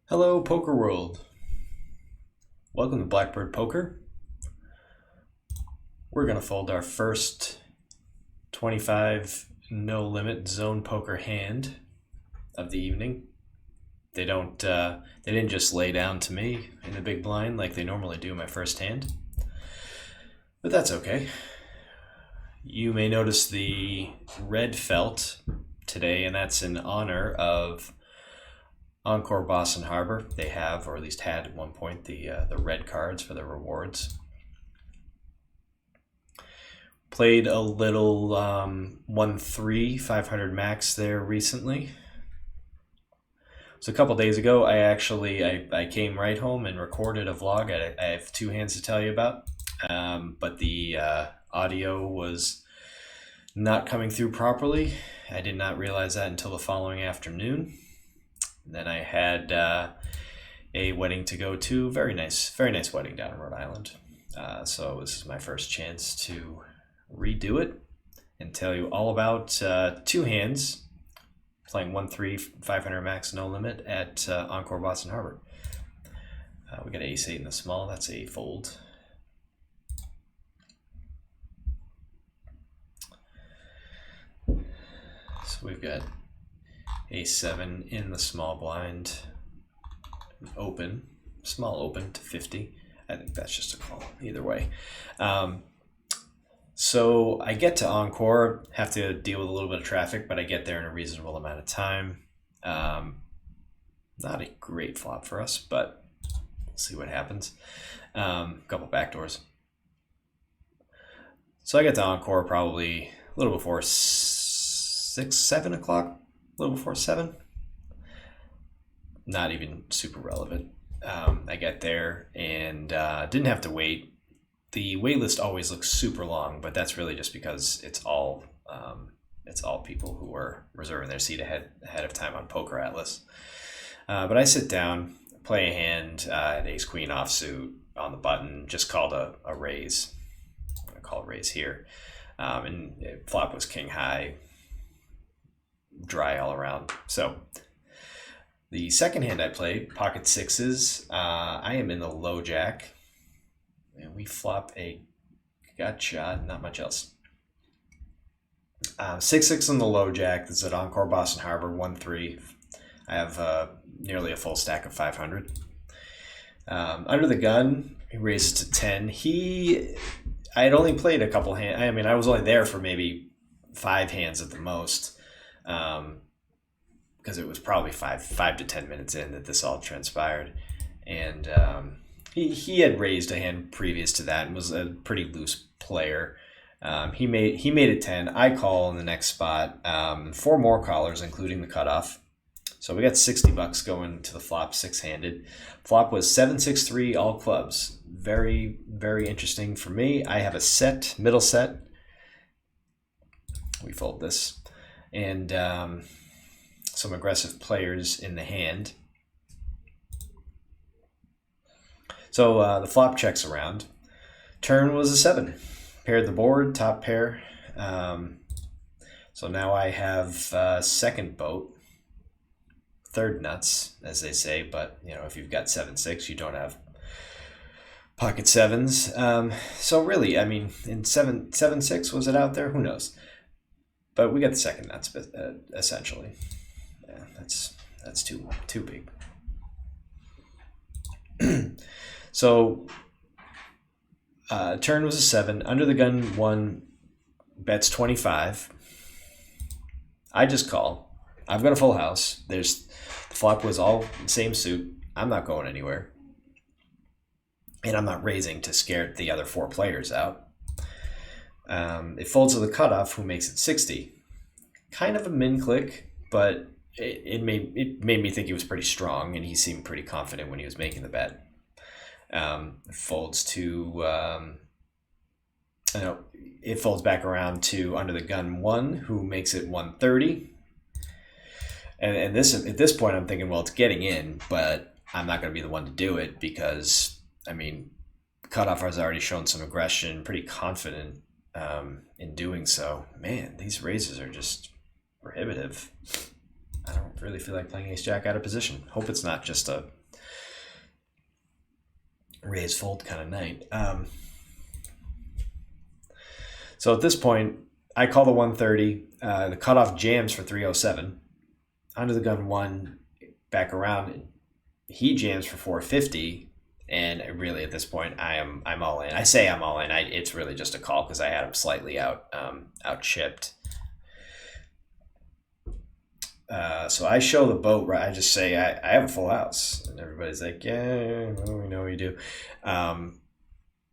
Hello, Poker World. Welcome to Blackbird Poker. We're going to fold our first 25 no limit zone poker hand of the evening. They didn't just lay down to me in the big blind like they normally do in my first hand. But that's okay. You may notice the red felt today, and that's in honor of Encore Boston Harbor. They have, or at least had at one point, the red cards for their rewards. Played a little 1-3 500 max there recently. So a couple days ago, I came right home and recorded a vlog. I have two hands to tell you about, but the audio was not coming through properly. I did not realize that until the following afternoon. Then I had a wedding to go to. Very nice wedding down in Rhode Island. So this is my first chance to redo it and tell you all about two hands playing 1-3 500 max no limit at Encore Boston Harbor. We got ace 8 in the small. That's a fold. So we've got ace 7 in the small blind, open, small open to 50. I think that's just a call either way. So I get to Encore, have to deal with a little bit of traffic, but I get there in a reasonable amount of time. Not a great flop for us, but we'll see what happens. Couple backdoors. So I get to Encore probably a little before 7 o'clock, a little before 7. Not even super relevant. I get there and didn't have to wait. The wait list always looks super long, but that's really just because it's all people who are reserving their seat ahead of time on Poker Atlas. But I sit down, play a hand, ace queen offsuit on the button, just called a raise. I'm gonna call a raise here, and flop was king high, dry all around. So the second hand I played, pocket sixes. I am in the low jack. And we flop a gut shot, not much else. 6-6 on the low jack. This is at Encore Boston Harbor, 1-3. I have nearly a full stack of 500. Under the gun, he raises to 10. I had only played a couple hands. I mean, I was only there for maybe 5 hands at the most, because it was probably 5 to 10 minutes in that this all transpired. And He had raised a hand previous to that and was a pretty loose player. He made it 10. I call in the next spot. 4 more callers, including the cutoff. So we got $60 going to the flop, 6-handed. Flop was 7-6-3 all clubs. Very, very interesting for me. I have a middle set. We fold this, and some aggressive players in the hand. So the flop checks around. Turn was a 7. Paired the board, top pair. So now I have second boat, third nuts, as they say. But if you've got 7-6, you don't have pocket sevens. So really, I mean, in 7-6, was it out there? Who knows? But we got the second nuts, essentially. Yeah, that's too big. So turn was a 7. Under the gun 1, bets 25. I just call. I've got a full house. The flop was all same suit. I'm not going anywhere. And I'm not raising to scare the other 4 players out. It folds to the cutoff, who makes it 60. Kind of a min click, but it made me think he was pretty strong, and he seemed pretty confident when he was making the bet. Folds to it folds back around to under the gun 1, who makes it 130. And this, at this point, I'm thinking, well, it's getting in, but I'm not going to be the one to do it because, I mean, cutoff has already shown some aggression, pretty confident in doing so. Man, these raises are just prohibitive. really feel like playing ace jack out of position. Hope it's not just a raise fold kind of night. So at this point, I call the 130. The cutoff jams for 307. Under the gun 1, back around. He jams for 450. And really, at this point, I'm all in. I say I'm all in. It's really just a call because I had him slightly out chipped. So I show the boat, right? I just say I have a full house, and everybody's like, "Yeah, well, we know you do."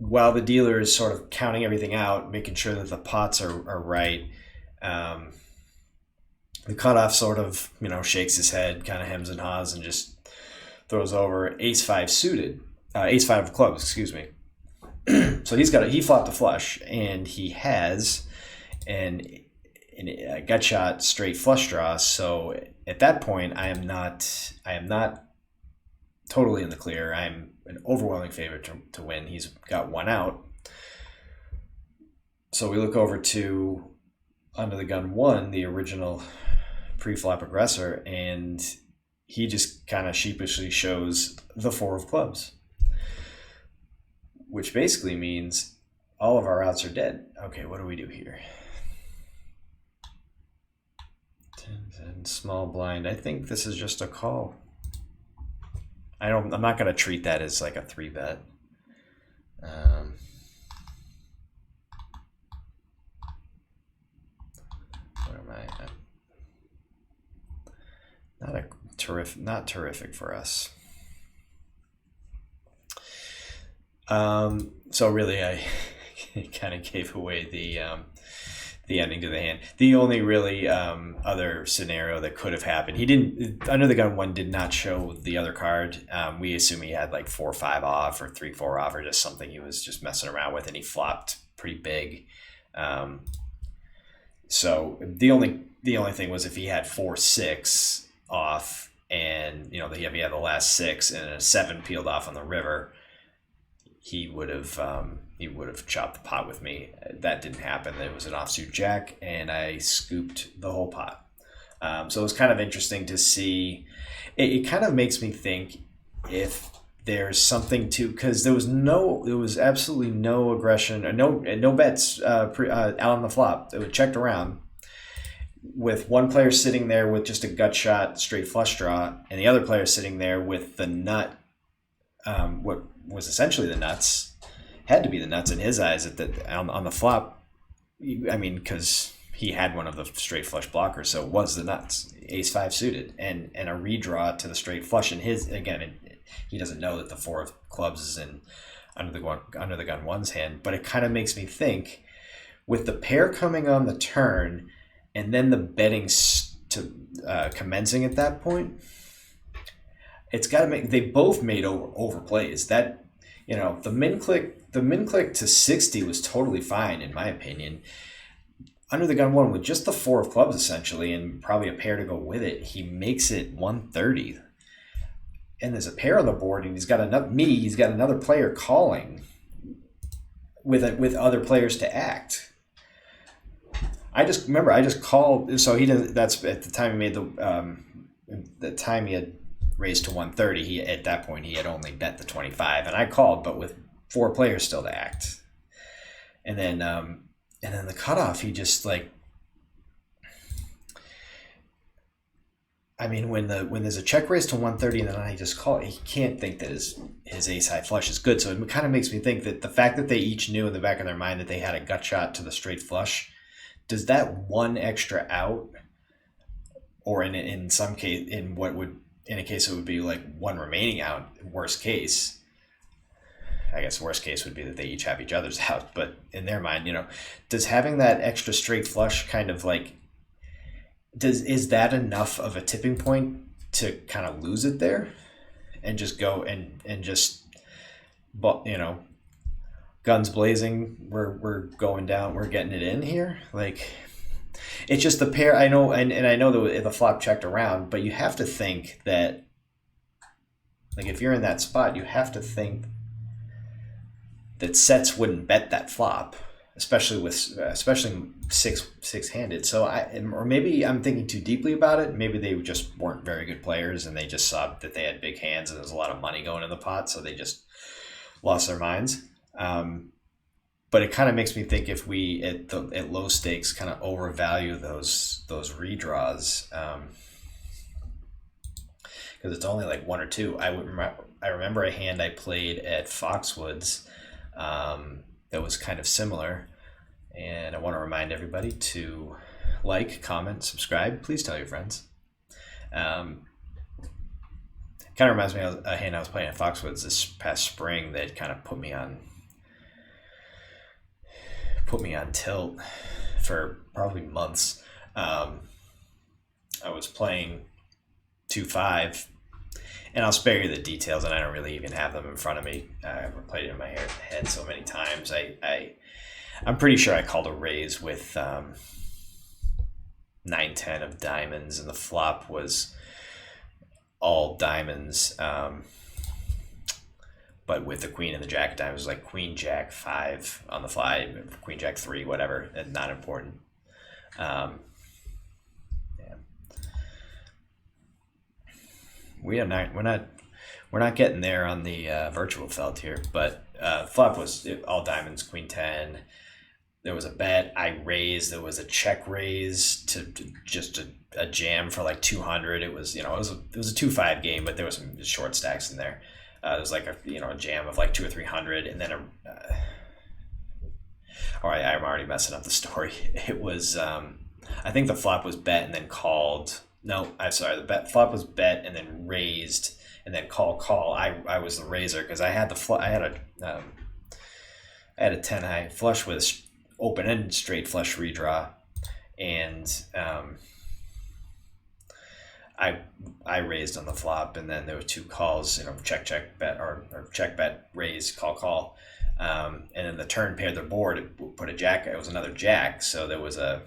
While the dealer is sort of counting everything out, making sure that the pots are right, the cutoff sort of shakes his head, kind of hems and haws, and just throws over ace five suited, ace five of clubs, excuse me. So he flopped a flush, and he has a gut shot straight flush draw. So at that point, I am not totally in the clear. I'm an overwhelming favorite to win. He's got one out. So we look over to under the gun 1, the original pre-flop aggressor, and he just kind of sheepishly shows the 4 of clubs, which basically means all of our outs are dead. Okay, what do we do here? 10 small blind. I think this is just a call. I'm not going to treat that as like a 3-bet. What am I? Not terrific for us. So really, I kind of gave away the ending to the hand. The only really other scenario that could have happened, he didn't. Under the gun 1 did not show the other card. We assume he had like 4-5 off or 3-4 off or just something he was just messing around with, and he flopped pretty big. So the only thing was if he had 4-6 off, and if he had the last 6 and a 7 peeled off on the river, he would have chopped the pot with me. That didn't happen. It was an offsuit jack, and I scooped the whole pot. So it was kind of interesting to see. It kind of makes me think if there's something to, because there was absolutely no aggression, or no bets out on the flop. It was checked around with one player sitting there with just a gut shot straight flush draw, and the other player sitting there with the nut, what was essentially the nuts, had to be the nuts in his eyes on the flop. I mean, because he had one of the straight flush blockers, so it was the nuts, ace 5 suited, and a redraw to the straight flush. And he doesn't know that the 4 of clubs is in under the gun 1's hand, but it kind of makes me think, with the pair coming on the turn and then the betting commencing at that point, it's got to make. They both made overplays. That the min click to 60 was totally fine in my opinion. Under the gun 1 with just the 4 of clubs essentially, and probably a pair to go with it, he makes it 130. And there's a pair on the board, and he's got another player calling with other players to act. I just called. So he didn't. That's at the time he made the time he had raised to 130. At that point he had only bet the 25, and I called, but with 4 players still to act. And then the cutoff, he just like. I mean, when there's a check raise to 130 and then I just call it, he can't think that his ace high flush is good. So it kind of makes me think that the fact that they each knew in the back of their mind that they had a gut shot to the straight flush, does that one extra out, or in some case, in a case it would be like one remaining out, worst case. I guess worst case would be that they each have each other's out, but in their mind, does having that extra straight flush kind of like, is that enough of a tipping point to kind of lose it there and just go and just, guns blazing, we're going down, we're getting it in here? Like, it's just the pair. I know, and I know that the flop checked around, but you have to think that, like, if you're in that spot, you have to think that sets wouldn't bet that flop. especially six handed. So or maybe I'm thinking too deeply about it. Maybe they just weren't very good players, and they just saw that they had big hands and there was a lot of money going in the pot, so they just lost their minds. But it kind of makes me think if we at low stakes kind of overvalue those redraws, because it's only like one or two. I remember a hand I played at Foxwoods that was kind of similar, and I want to remind everybody to like, comment, subscribe. Please tell your friends. Kind of reminds me of a hand I was playing at Foxwoods this past spring that kind of put me on tilt for probably months. I was playing 2-5, and I'll spare you the details, and I don't really even have them in front of me. I've played it in my head so many times. I'm pretty sure I called a raise with 9-10 of diamonds, and the flop was all diamonds, but with the queen and the jack of diamonds. It was like queen jack 5 on the fly, queen jack 3, whatever, and not important. Yeah. We're not getting there on the virtual felt here, but flop was all diamonds, queen 10. There was a bet I raised. There was a check raise to just a jam for like 200. It was, it was a 2-5 game, but there was some short stacks in there. There was like a jam of like 200 or 300, and then all right, I'm already messing up the story. It was I think the flop was bet and then called. No, I'm sorry. The flop was bet and then raised and then call. I was the raiser because I had I had a 10 high flush with open and straight flush redraw, and I raised on the flop, and then there were 2 calls, check bet or check bet raise call, and then the turn paired the board. It put a jack. It was another jack, so there was I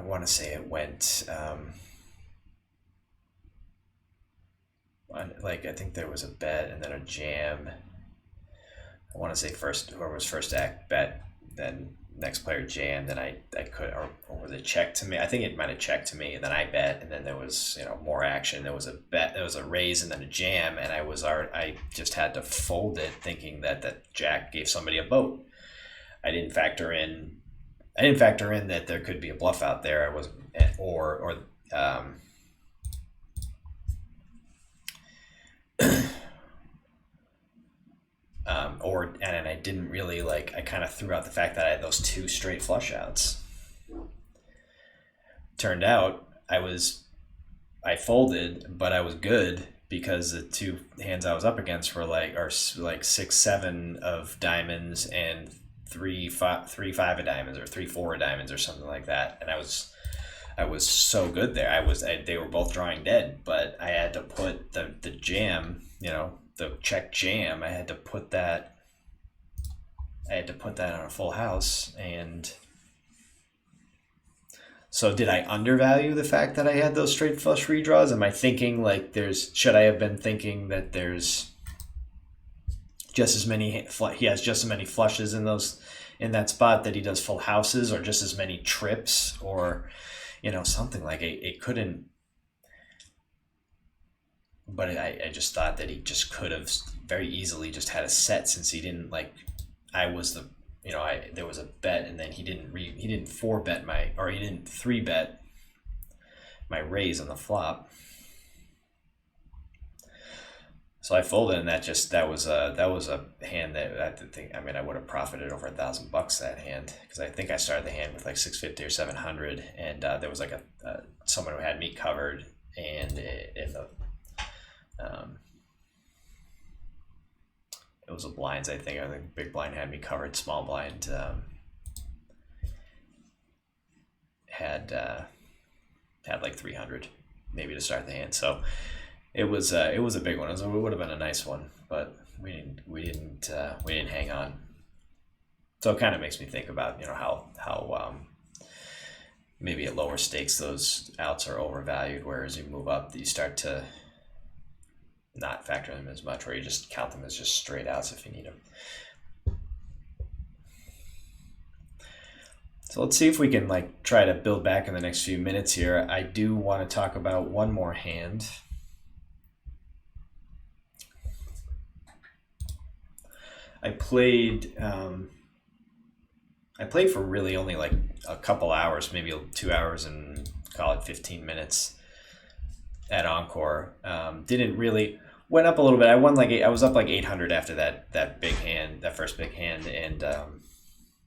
want to say it went I think there was a bet and then a jam. I want to say whoever was first act bet, then next player jammed, and I could, or was it checked to me? I think it might have checked to me, and then I bet, and then there was more action. There was a bet, there was a raise, and then a jam, and I just had to fold it, thinking that jack gave somebody a boat. I didn't factor in that there could be a bluff out there. I was and I didn't really I kind of threw out the fact that I had those 2 straight flush outs. Turned out I folded, but I was good because the 2 hands I was up against were like 6-7 of diamonds and 3-5 of diamonds, or 3-4 of diamonds, or something like that, and I was so good there. They were both drawing dead, but I had to put the jam, the check jam. I had to put that on a full house. And so did I undervalue the fact that I had those straight flush redraws? Am I thinking should I have been thinking that there's just as many, he has just as many flushes in that spot that he does full houses, or just as many trips, or something like it couldn't. But I just thought that he just could have very easily just had a set, since he didn't I was the there was a bet, and then he didn't 4-bet he didn't 3-bet my raise on the flop. So I folded, and that was a hand that I would have profited over $1,000 that hand, because I think I started the hand with like 650 or 700, and there was someone who had me covered, and it was a blinds. I think big blind had me covered. Small blind had like 300 maybe to start the hand. So it was a big one. It would have been a nice one, but we didn't hang on. So it kind of makes me think about how maybe at lower stakes those outs are overvalued, whereas you move up, you start to not factor them as much, or you just count them as just straight outs if you need them. So let's see if we can like try to build back in the next few minutes here. I do want to talk about one more hand. I played for really only like a couple hours, maybe 2 hours and call it 15 minutes at Encore. Didn't really went up a little bit. I won like I was up like 800 after that big hand, that first big hand, and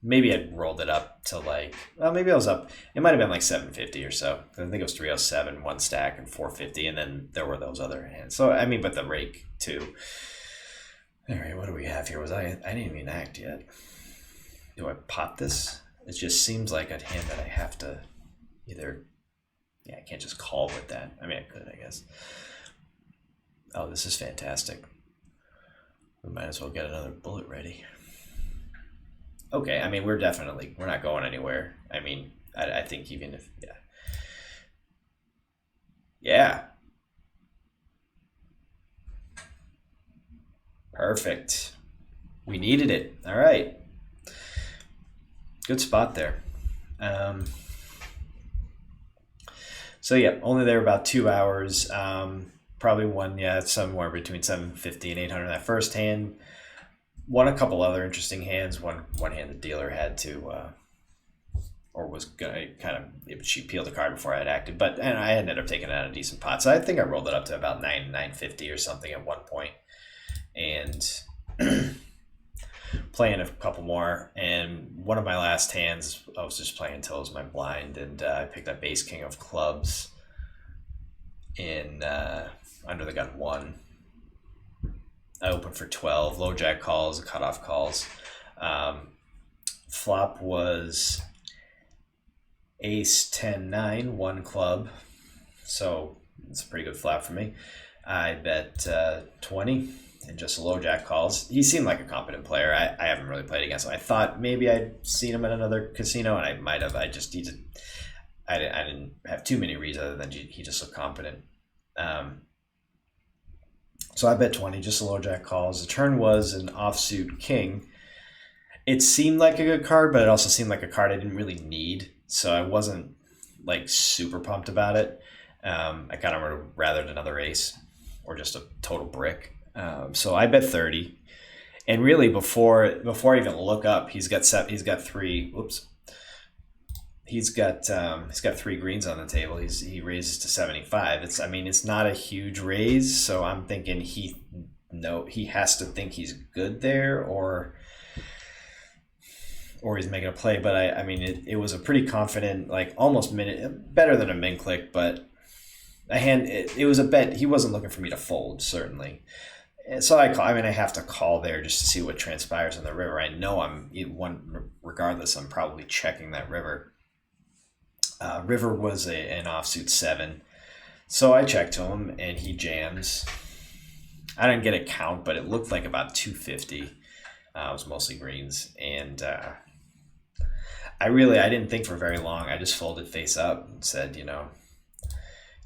maybe I rolled it up to like, well, maybe I was up. It might have been like 750 or so. I think it was 307 one stack and 450, and then there were those other hands. So I mean, but the rake too. All right, what do we have here? I didn't even act yet. Do I pot this? It just seems like a hand that I have to either. Yeah, I can't just call with that. I mean, I could, I guess. Oh, this is fantastic. We might as well get another bullet ready. Okay, I mean, we're not going anywhere. I mean, I think even if, yeah. Yeah. Perfect. We needed it. All right. Good spot there. So yeah, only there about 2 hours. Probably won, yeah, somewhere between 750 and 800 that first hand. Won a couple other interesting hands. One hand the dealer had to, or was gonna kind of, she peeled the card before I had acted, and I ended up taking it out a decent pot. So I think I rolled it up to about 950 or something at one point, and playing a couple more. And one of my last hands, I was just playing until it was my blind, and I picked up Ace King of Clubs in under the gun 1. I opened for 12, low jack calls, cutoff calls. Flop was Ace 10-9, 1 club. So it's a pretty good flop for me. I bet 20 and just low jack calls. He seemed like a competent player. I haven't really played against him. I thought maybe I'd seen him at another casino, and I might have. I didn't have too many reads other than he just looked competent. So I bet 20, just a low jack calls. The turn was an offsuit king. It seemed like a good card, but it also seemed like a card I didn't really need. So I wasn't like super pumped about it. I kind of would have rathered another ace or just a total brick. So I bet 30. And really before I even look up, he's got 3. Whoops. He's got 3 greens on the table. He raises to 75. It's not a huge raise, so I'm thinking he has to think he's good there, or he's making a play. But it was a pretty confident, like almost better than a min click, but a hand. It was a bet. He wasn't looking for me to fold, certainly. So I have to call there just to see what transpires on the river. I know regardless, I'm probably checking that river. River was an offsuit 7. So I checked to him and he jams. I didn't get a count, but it looked like about 250. It was mostly greens. And I didn't think for very long. I just folded face up and said,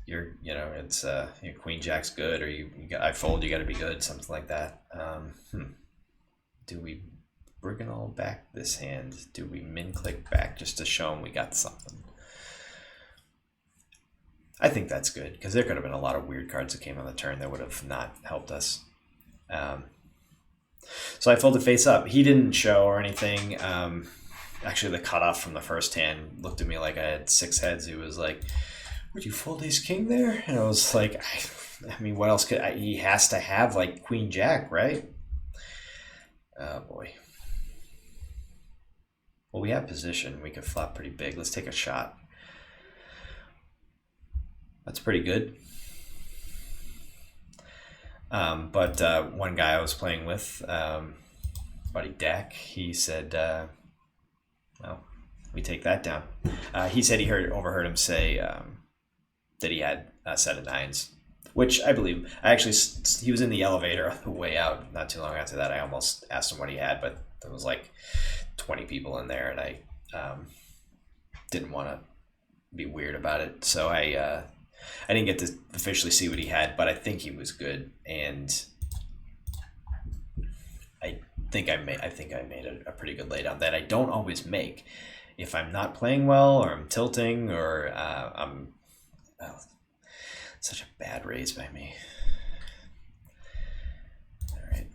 it's queen jack's good, or I fold, you got to be good, something like that. Do we Briganol back this hand? Do we min click back just to show him we got something? I think that's good, because there could have been a lot of weird cards that came on the turn that would have not helped us. So I folded face up. He didn't show or anything. Actually, the cutoff from the first hand looked at me like I had 6 heads. He was like, would you fold ace king there? And I was like, what else he has to have like queen jack, right? Oh boy. Well, we have position. We could flop pretty big. Let's take a shot. That's pretty good. But one guy I was playing with, buddy Dak, he said, we take that down. He said he overheard him say that he had a set of 9s, which I believe. He was in the elevator on the way out not too long after that. I almost asked him what he had, but there was like 20 people in there, and I didn't want to be weird about it. So I didn't get to officially see what he had, but I think he was good, and I think I made a pretty good laydown that I don't always make. if I'm not playing well or I'm tilting or oh, such a bad raise by me. All right.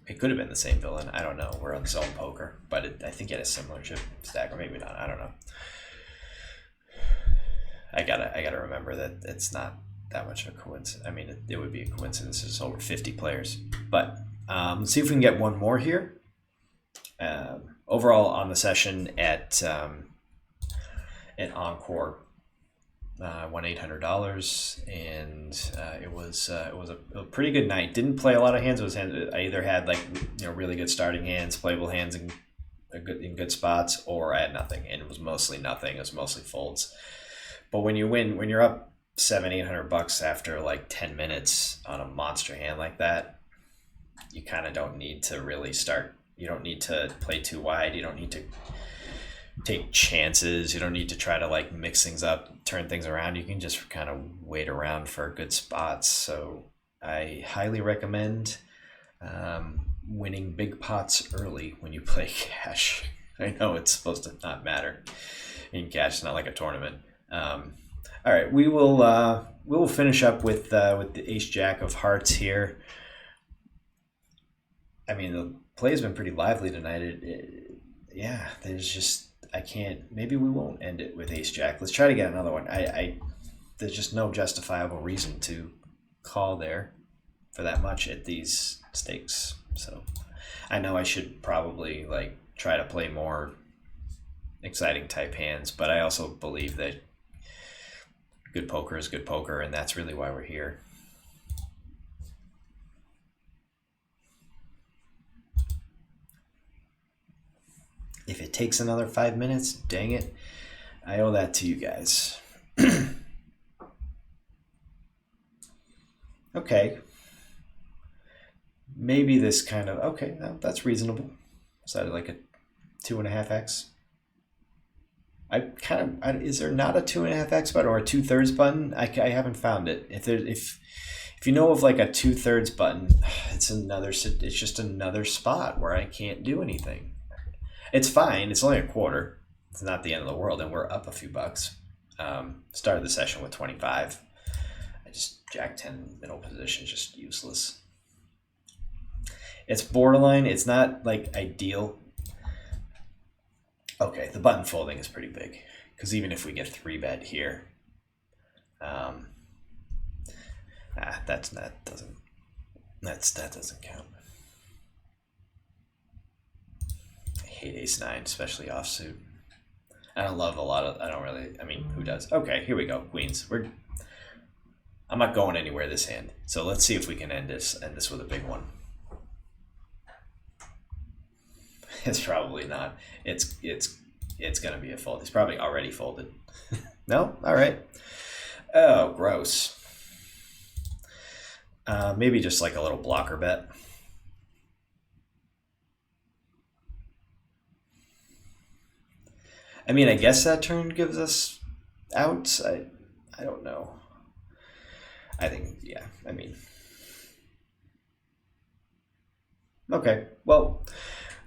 It could have been the same villain. I don't know. We're on zone poker, but I think it had a similar chip stack, or maybe not. I don't know. I gotta remember that it's not that much of a coincidence. I mean, it would be a coincidence. It's over 50 players, but let's see if we can get one more here. Overall on the session at Encore, won $800, and it was a pretty good night. Didn't play a lot of hands. I either had like really good starting hands, playable hands in good spots, or I had nothing, and it was mostly nothing. It was mostly folds. But when you win, when you're up $700-800 after like 10 minutes on a monster hand like that, you kind of don't need to really start. You don't need to play too wide. You don't need to take chances. You don't need to try to like mix things up, turn things around. You can just kind of wait around for good spots. So I highly recommend winning big pots early when you play cash. I know it's supposed to not matter in cash. It's not like a tournament. All right, we will finish up with the Ace Jack of Hearts here. I mean, the play has been pretty lively tonight. Yeah, there's just I can't. Maybe we won't end it with Ace Jack. Let's try to get another one. There's just no justifiable reason to call there for that much at these stakes. So I know I should probably like try to play more exciting type hands, but I also believe that good poker is good poker, and that's really why we're here. If it takes another 5 minutes, dang it, I owe that to you guys. Okay. Maybe this kind of, okay, that's reasonable. Is that like a 2.5x? Is there not a 2.5x button or a 2/3 button? I haven't found it. If you know of like a 2/3 button, it's just another spot where I can't do anything. It's fine. It's only a quarter. It's not the end of the world, and we're up a few bucks. Started the session with 25. I just jack 10 middle position, just useless. It's borderline. It's not like ideal. Okay, the button folding is pretty big because even if we get 3-bet here, that doesn't count. I hate ace-9, especially offsuit. I don't really. I mean, who does? Okay, here we go, queens. I'm not going anywhere this hand, so let's see if we can end this with a big one. It's probably not. It's gonna be a fold. He's probably already folded. No? All right. Oh, gross. Maybe just like a little blocker bet. I mean, I guess that turn gives us outs. I don't know. I think, yeah, I mean. Okay, well,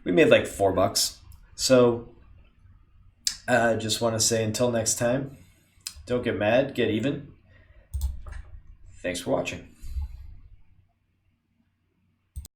we made like $4. So I just want to say until next time, don't get mad, get even. Thanks for watching.